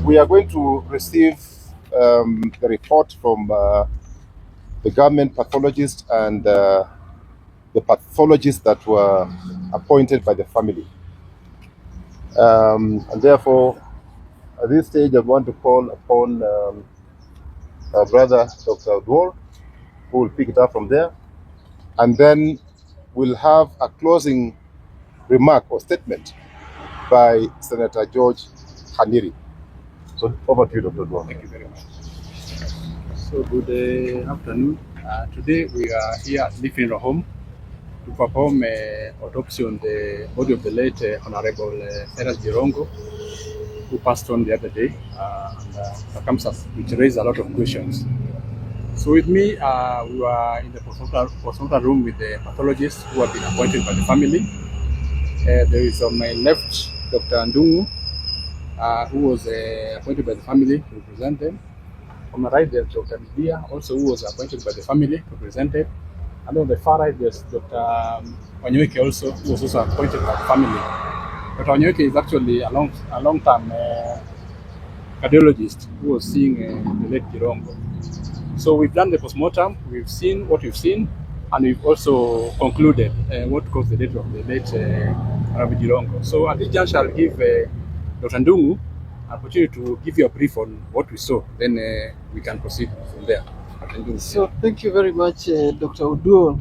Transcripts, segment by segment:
We are going to receive the report from the government pathologist and the pathologists that were appointed by the family. And therefore, at this stage, I want to call upon our brother, Dr. Dwar, who will pick it up from there. And then we'll have a closing remark or statement by Senator George Haniri. So over to you, Dr. Dwar. Thank you very much. So good afternoon. Today we are here at Lee Funeral Home to perform an autopsy on the body of the late Honorable Cyrus Jirongo, who passed on the other day, and circumstances which raised a lot of questions. So with me, we were in the postmortem room with the pathologists who have been appointed by the family. There is on my left Dr. Ndungu, who was appointed by the family to represent them. On my right, there's Dr. Midia, also who was appointed by the family to represent them. And on the far right, there's Dr. Wanyoike also, who was also appointed by the family. Dr. Wanyoike is actually a long-term cardiologist who was seeing the late Jirongo. So we've done the postmortem, we've seen what we've seen, and we've also concluded what caused the death of the late Honorable Jirongo. So at this juncture, I'll give Dr. Ndungu an opportunity to give you a brief on what we saw. Then we can proceed from there. So thank you very much, Dr. Uduo.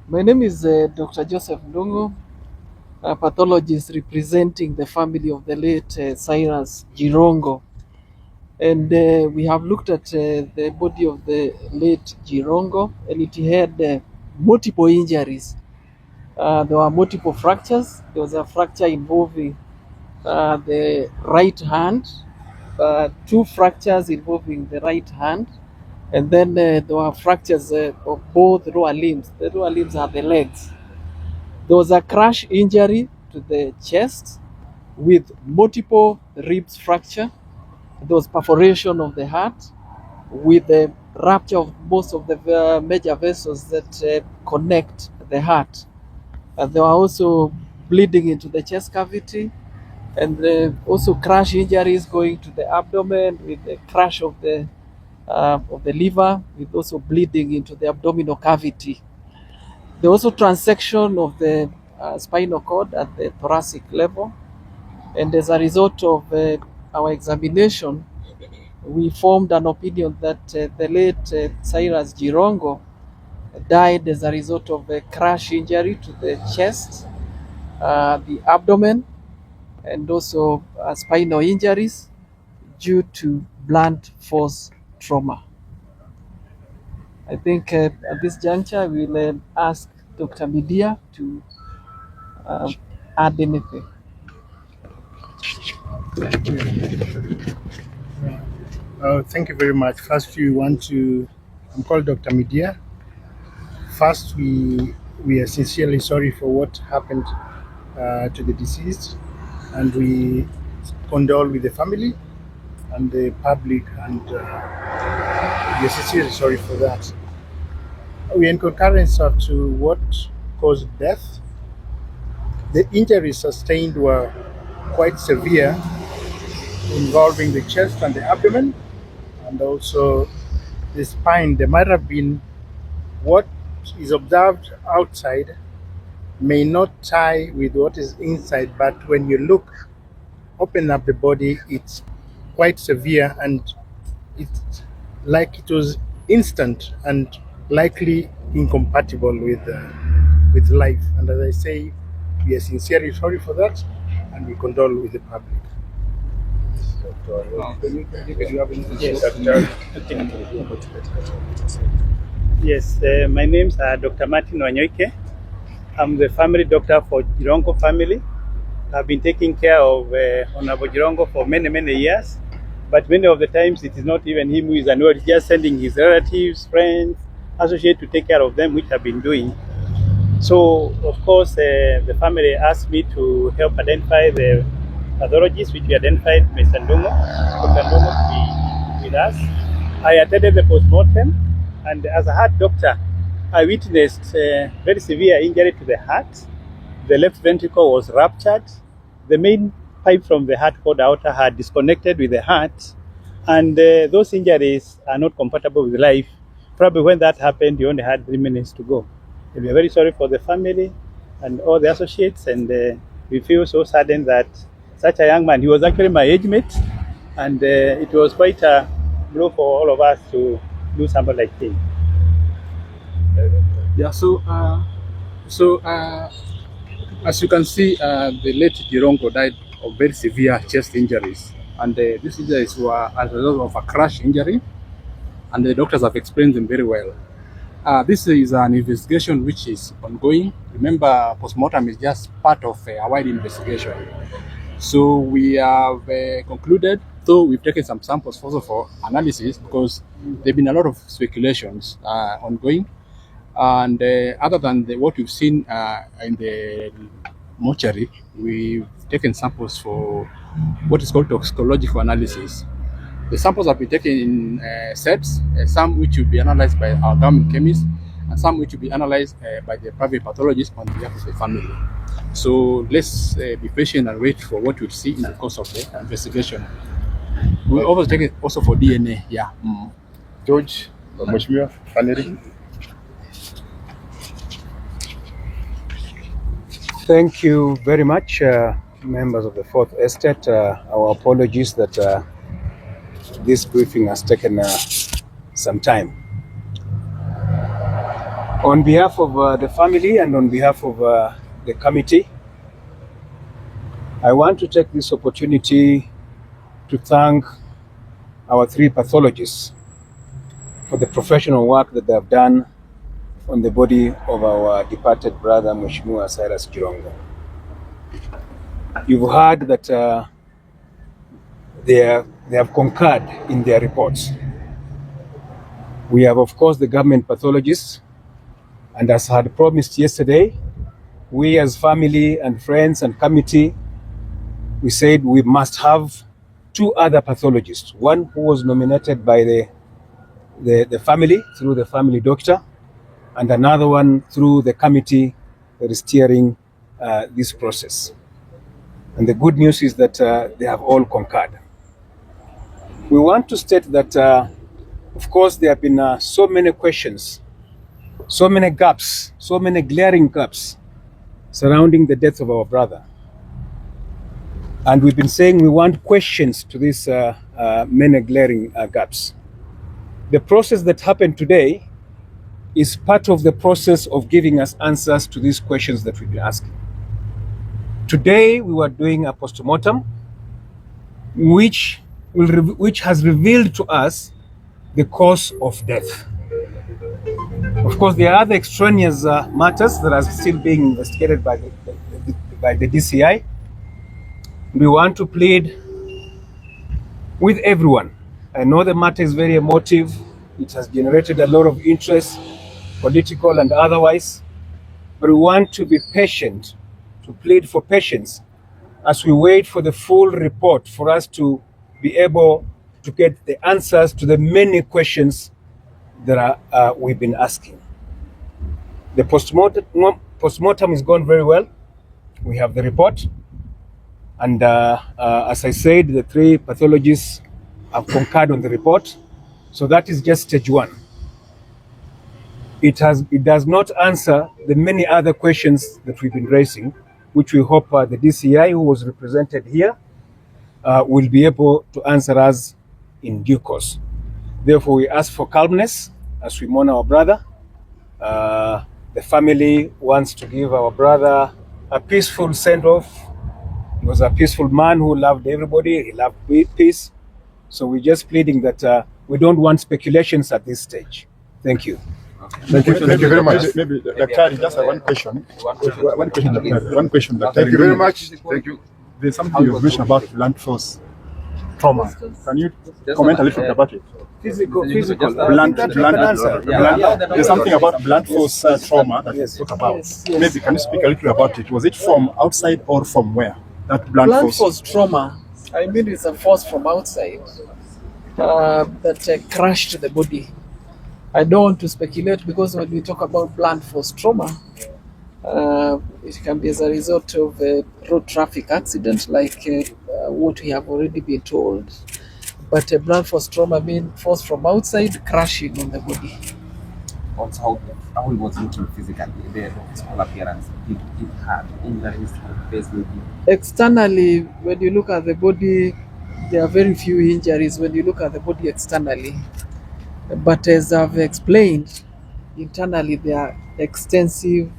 My name is Dr. Joseph Ndungu, a pathologist representing the family of the late Cyrus Jirongo. And we have looked at the body of the late Jirongo, and it had multiple injuries. There were multiple fractures. There was a fracture involving the right hand, 2 fractures involving the right hand, and then there were fractures of both lower limbs. The lower limbs are the legs. There was a crash injury to the chest with multiple ribs fracture. There was perforation of the heart with the rupture of most of the major vessels that connect the heart. There were also bleeding into the chest cavity, and also crash injuries going to the abdomen with the crash of the liver, with also bleeding into the abdominal cavity. There was also transection of the spinal cord at the thoracic level, and as a result of our examination, we formed an opinion that the late Cyrus Jirongo died as a result of a crash injury to the chest, the abdomen, and also spinal injuries due to blunt force trauma. I think at this juncture, we'll ask Dr. Midia to add anything. Thank you very much. First, I'm called Dr. Midia. First, we are sincerely sorry for what happened to the deceased, and we condole with the family and the public, and we are sincerely sorry for that. We are in concurrence as to what caused death. The injuries sustained were quite severe, involving the chest and the abdomen, and also the spine. There might have been what is observed outside may not tie with what is inside, but when you open up the body, it's quite severe, and it's like it was instant and likely incompatible with life. And as I say, we are sincerely sorry for that, and we condole with the public. Yes, my name is Dr. Martin Wanyoike. I'm the family doctor for Jirongo family. I've been taking care of Honorable Jirongo for many years, but many of the times it is not even him who is annoyed, he's just sending his relatives, friends, associates to take care of them, which I've been doing. So, of course, the family asked me to help identify the pathologist, which we identified Mr. Ndungu, Dr. Ndungu, to be with us. I attended the postmortem, and as a heart doctor, I witnessed very severe injury to the heart. The left ventricle was ruptured. The main pipe from the heart called aorta had disconnected with the heart, and those injuries are not compatible with life. Probably when that happened, you only had 3 minutes to go. We are very sorry for the family and all the associates, and we feel so saddened that such a young man, he was actually my age mate, and it was quite a blow for all of us to lose somebody like him. Yeah, as you can see, the late Jirongo died of very severe chest injuries, and these injuries were as a result of a crash injury, and the doctors have explained them very well. This is an investigation which is ongoing. Remember, postmortem is just part of a wide investigation. So we have concluded, though we've taken some samples also for analysis, because there have been a lot of speculations ongoing. And other than what we've seen in the mortuary, we've taken samples for what is called toxicological analysis. The samples have been taken in sets, some which will be analyzed by our government chemists, and some which will be analyzed by the private pathologist on behalf of the family. So let's be patient and wait for what we'll see in the course of the investigation. We'll also take it also for DNA. Yeah. George, Mheshimiwa, finally. Thank you very much, members of the Fourth Estate. Our apologies that this briefing has taken some time. On behalf of the family and on behalf of the committee, I want to take this opportunity to thank our 3 pathologists for the professional work that they have done on the body of our departed brother, Mheshimiwa Cyrus Jirongo. You've heard that they have concurred in their reports. We have, of course, the government pathologists, and as I had promised yesterday, we as family and friends and committee, we said we must have 2 other pathologists, one who was nominated by the family through the family doctor, and another one through the committee that is steering this process. And the good news is that they have all concurred. We want to state that, of course, there have been so many questions, so many gaps, so many glaring gaps surrounding the death of our brother. And we've been saying we want questions to these many glaring gaps. The process that happened today is part of the process of giving us answers to these questions that we've been asking. Today, we were doing a postmortem, which has revealed to us the cause of death. Of course, there are other extraneous matters that are still being investigated by the DCI. We want to plead with everyone. I know the matter is very emotive. It has generated a lot of interest, political and otherwise, but we want to be patient, to plead for patience as we wait for the full report for us to be able to get the answers to the many questions that we've been asking. The postmortem is going very well. We have the report, and as I said, the 3 pathologists have concurred on the report. So that is just stage 1. It does not answer the many other questions that we've been raising, which we hope the DCI, who was represented here, will be able to answer us in due course. Therefore, we ask for calmness as we mourn our brother. The family wants to give our brother a peaceful send-off. He was a peaceful man who loved everybody. He loved peace. So we're just pleading that we don't want speculations at this stage. Thank you. Thank you very much. Maybe Dr. just one question. One question, Dr. Thank you very much. Thank you. There's something you've mentioned about blunt force trauma. Can you comment a little bit about it? Physical. Blunt. There's something about blunt force trauma that you talk about. Yes. Maybe can you speak a little about it? Was it from outside or from where? That blunt force trauma, I mean, it's a force from outside that crushed the body. I don't want to speculate, because when we talk about blunt force trauma, It can be as a result of a road traffic accident, like what we have already been told. But a blunt force trauma means force from outside crashing on the body. Also, how he was looking physically, the physical appearance, did he have injuries to the face, maybe? Externally, when you look at the body, there are very few injuries when you look at the body externally. But as I've explained, internally there are extensive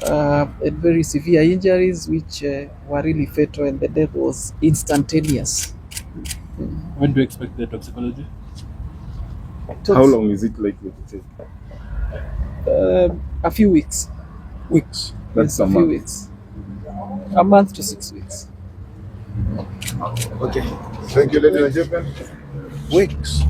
and very severe injuries which were really fatal, and the death was instantaneous. When do you expect the toxicology? How long is it likely to take? A few weeks. Weeks. Yes, a few weeks. A month to 6 weeks. Okay. Thank you, ladies and gentlemen. Weeks.